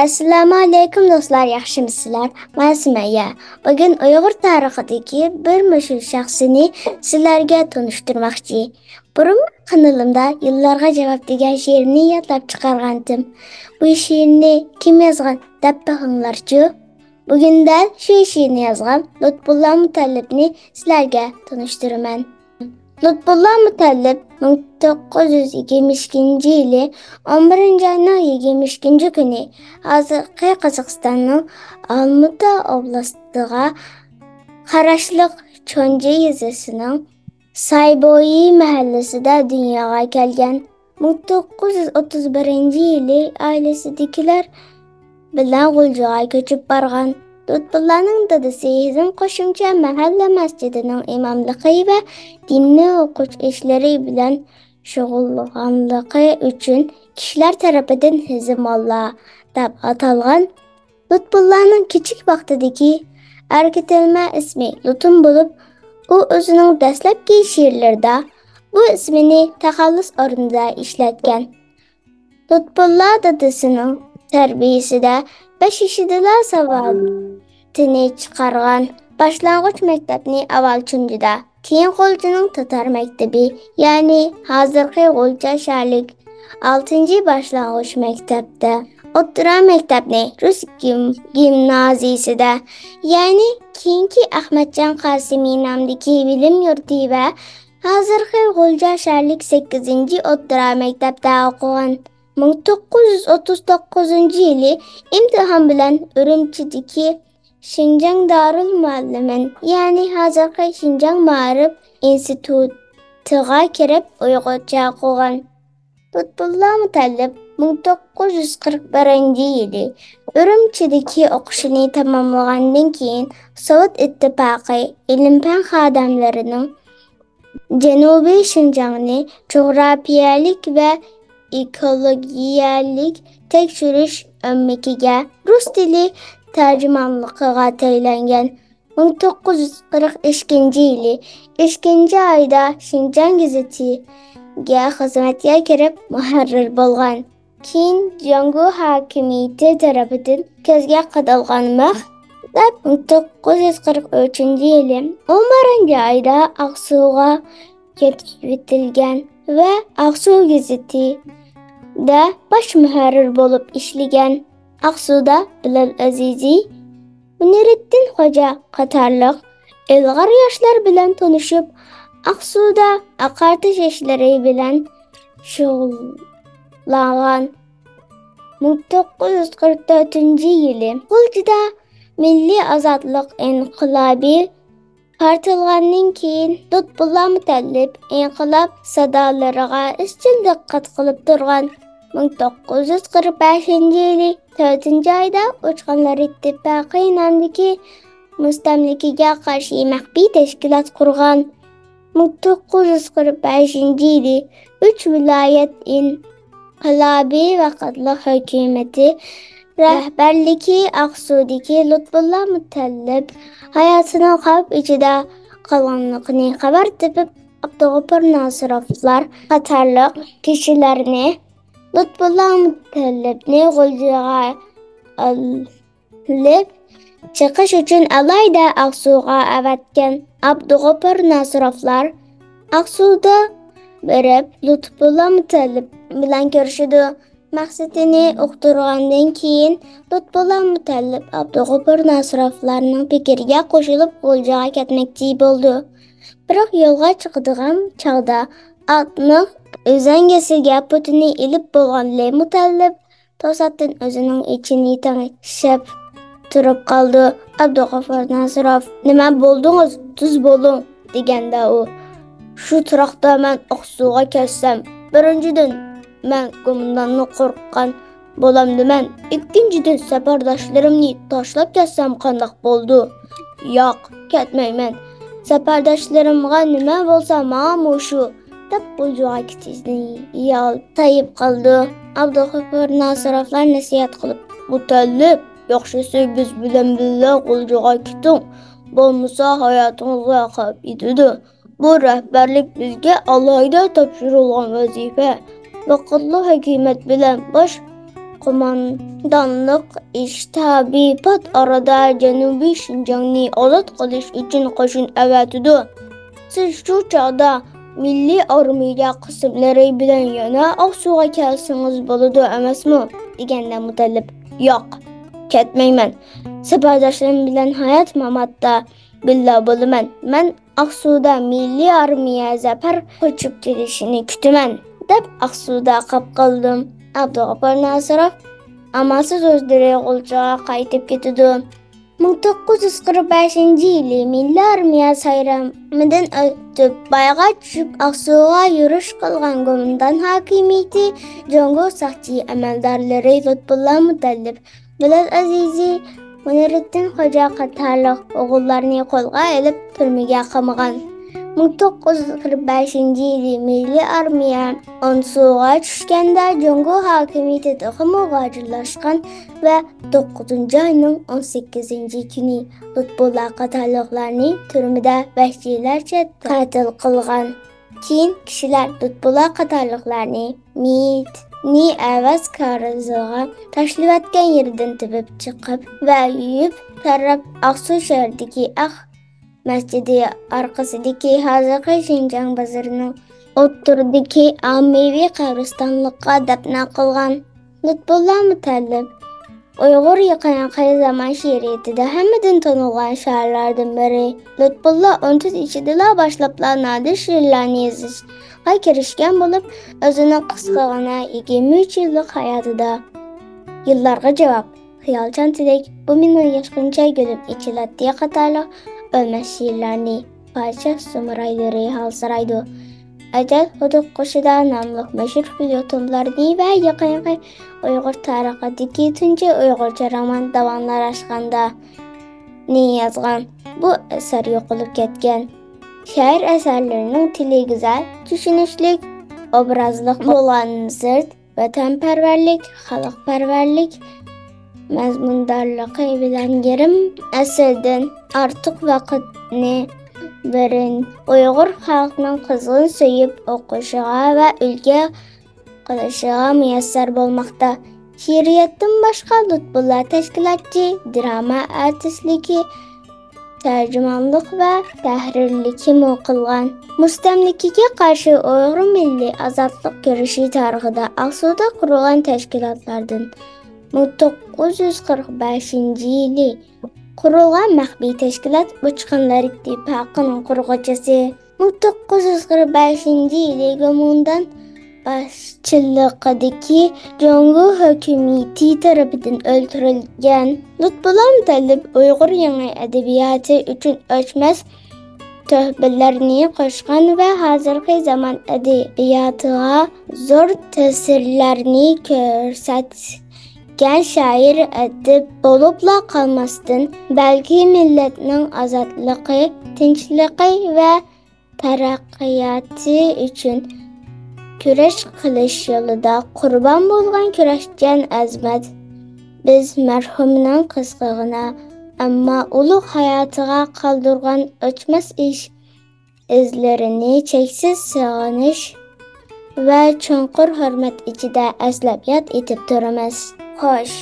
Assalomu alaykum do'stlar, yaxshimisizlar? Men Sumayya. Bugun Uyg'ur tarixidagi bir mashhur shaxsini sizlarga tanishtirmoqchi. Burun kanalimda yillarga javob degan she'rni yodlab chiqargandim. Bu she'rni kim yozgan deb baxinglarchi. Bugun shu she'rni yozgan Lutfullo Mutallibni sizlarga tanishtiraman. Lutfullo Mutallib 1922-yili 11-oyning 22 kuni hozirgi Qozog'istonning Olmuta oblastiga qarashli Cho'nji yezasining Sayboyi mahallasida dunyoga kelgan. 1931-yili oilasidagilar bilan G'uljaga ko'chib borgan. Lutfulloning dadasi Hizm qo'shimcha mahalla masjidining imomligi va dinni o'qish ishlari bilan shug'ullanganligi uchun kishilar tarafidan Hizmolla deb atalgan. Lutfulloning kichik vaqtidagi erkitilma ismi Lutun bo'lib, u o'zining dastlabki she'rlarida bu ismini taxallus o'rnida ishlatgan. Lutfullo dadasining tarbiyasida 5 yoshida savodini chiqargan. Boshlang'ich maktabni avval Chunjida, keyin G'uljaning Tatar maktabi, ya'ni hozirgi G'ulja shaharlik 6-boshlang'ich maktabda, o'rta maktabni Rus gimnaziyasida, ya'ni keyingi Ahmadjon Qosimiy nomidagi bilim yurti va hozirgi G'ulja shaharlik 8-o'rta maktabda o'qigan. 1939-yili imtihon bilan Urumchidagi Xinjiang Darul Muallimin, ya'ni hozirgi Xinjiang Ma'rif institutiga kirib Uyg'urcha o'qigan. Lutfullo Mutallib 1941-yili Urumchidagi o'qishini tamomlagandan keyin Sovet ittifoqi ilm-fan xodimlarining Janubiy Xinjiangni jo'grafiyalik va ekologiyalik tekshirish o'mligiga rus tili tarjimonligiga tayinlangan. 1942-yili 2-oyda Xinjiang gazetiga xizmatga kirib muharrir bo'lgan. Keyin Jangu hokimiyati tarafidan ko'zga qadalgan deb 1943-yili 11-oyda Aqsuga yetkazilgan va Aqsu gazetida bosh muharrir bo'lib ishlagan. Aqsuda Bilal Aziziy, Muniriddin Xo'ja qatorliq ilg'or yoshlar bilan tanishib, Aqsuda oqartish ishlari bilan shug'ullangan. 1944-yili G'uljada Milliy ozodlik inqilobi partilgandan keyin Lutfullo Mutallib inqilob sadolariga izchil diqqat qilib turgan. 1945-yili 4-oyda Uchqunlar ittifoqi nomidagi mustamlikaga qarshi maxfiy tashkilot qurgan. 1945-yili 3 viloyat inqilobiy vaqtli hukumati rahbarligi Aqsudagi Lutfullo Mutallib hayotining xavf ichida qolganligini xabar topib, Abdug'ofur Nosirovlar qatorliq kishilarni Lutfullo Mutallibni G'uljaga olib chiqish uchun alayda Aqsuga avatgan. Abdug'ofur Nosirovlar Aqsuda berib Lutfullo Mutallib bilan ko'rishdi. Maqsadini uqtirgandan keyin Lutfullo Mutallib Abdug'ofur Nosirovlarning fikriga qo'shilib G'uljaga ketmoqchi bo'ldi. Biroq yo'lga chiqadigan chog'da otning o'zangasiga putini ilib bo'lgan Mutallib to'satdan o'zining ichini tangishib turib qoldi. Abdug'ofur Nosirov, "Nima bo'ldingiz? Tuz bo'ling" deganda u, "Shu turoqda men Aqsuga kelsam, birinchidan men qo'mondonni qo'rqqan bo'lamdiman. Ikkinchidan safardoshlarimni tashlab ketsam qandoq bo'ldi? Yo'q, ketmayman. Safardoshlarimga nima bo'lsa, mana shu" deb G'uljaga ketishdan yoltayib qoldi. Abdug'ofur Nosirovlar nasihat qilib, "Mutallib, yaxshisi biz bilan birga G'uljaga keting. Bo'lmasa hayotingizga xavf yetadi. Bu rahbarlik bizga alohida topshirilgan vazifa. Vaqtli hukumat bilan bosh qo'mondonlik ishtabibat orada Janubiy Shinjongni ozod qilish uchun qo'shin avatidi. Siz shu chog'da milliy armiya qismlari bilan yana Oqsuga kelsangiz bo'ladi emasmi? Deganda Mutallib, yo'q, ketmayman. Sabodoshim bilan hayot mamotda billa bo'laman. Men Oqsuda milliy armiya zafar qo'chib kelishini kutaman, deb Oqsuda qoldim. Abdug'ofur Nasirov amalsiz o'zlari G'uljaga qaytib ketdi. 1945-yili milliy armiya sayramidan o'tib bayga tushib Oqsuga yurish qilgan qo'mondon hokimiyati Jongo saqchi amaldorlari Lutfulla Mutallib, Bilal Azizi, Muniriddin Xo'ja qatorliq o'g'illarni qo'lga olib turmaga qamagan. 1945-yili milliy armiya Onsuga tushganda Jongo hokimiyati to'ximi g'ojirlashgan va 9-oyning 18-kuni Lutfulla qatorliqlarni turmada vahshiylarcha qatl qilgan. Keyin kishilar Lutfulla qatorliqlarni ni avaz karizga tashlayotgan yerdan tepib chiqib va yuyib tarab Oqsu shahridagi masjidi orqasidagi hozirgi Shinjang bozorining o'ttiridagi ommaviy qabristonlikqa dafn qilgan. Lutfulla Mutallib Uyg'ur yaqinqi zamon she'riyatida hammadan tanilgan shoirlardan biri. Lutfulla 14 yoshida boshlab nadir she'rlarni yozishga kirishgan bo'lib, o'zining qisqagina 23 yillik hayotida yillarga javob, xiyolchan tilak, bu meni yoshquncha gulib ichilatdi qatorliq o'lmas she'rlarni parcha sumraylari halsiraydi. Ajal Huduq qo'shida nomli mashhur felyetonlarni va yaqinqi Uyg'ur tarixidagi tunji Uyg'urcha roman davomlashganda yozgan. Bu asar yo'qolib ketgan. Şair əsərlərinin tili güzel, düşünüşlük, obrazlıq olan zırt, vətənpərvərlik, xalqpərvərlik, məzmundarlığı bilen yarım əsrdən artıq vaxtını verin Uyğur xalqının qızğın söyüb oquşuğa və ülke qilishig'a müyəssər bolmaqda. Şiiriyatdan başqa Lutfulla təşkilatçı, drama artistligi, tercümanlık ve tahrirliki qilgan. Mustamlikaga qarshi Uyg'ur milliy azadlık yurişi tarixida Oqsuda qurilgan tashkilotlardan 1945-yili qurilgan maxfiy tashkilot Uchqunlar ittifoqining qurg'uvchisi. 1945-yili qo'mondon başçılıqdaki Jongo hükümeti tarafından öldürülgen. Lutfulla Mutallib Uyghur yangi edebiyatı üçün ölçmez töhbelerini qo'shgan ve hozirgi zaman edebiyatıga zor ta'sirlarni ko'rsatgan shoir adib bo'libla qolmasdan, balki millatning ozodligi, tinchligi ve taraqqiyoti uchun kurash qilish yo'lida qurbon bo'lgan kurashchan azmat. Biz marhumning qisqagina ammo ulug' hayotiga qoldirgan o'chmas izlarini cheksiz sog'inish va chunqur hurmat ichida aslab yod etib turamiz. Xo'sh,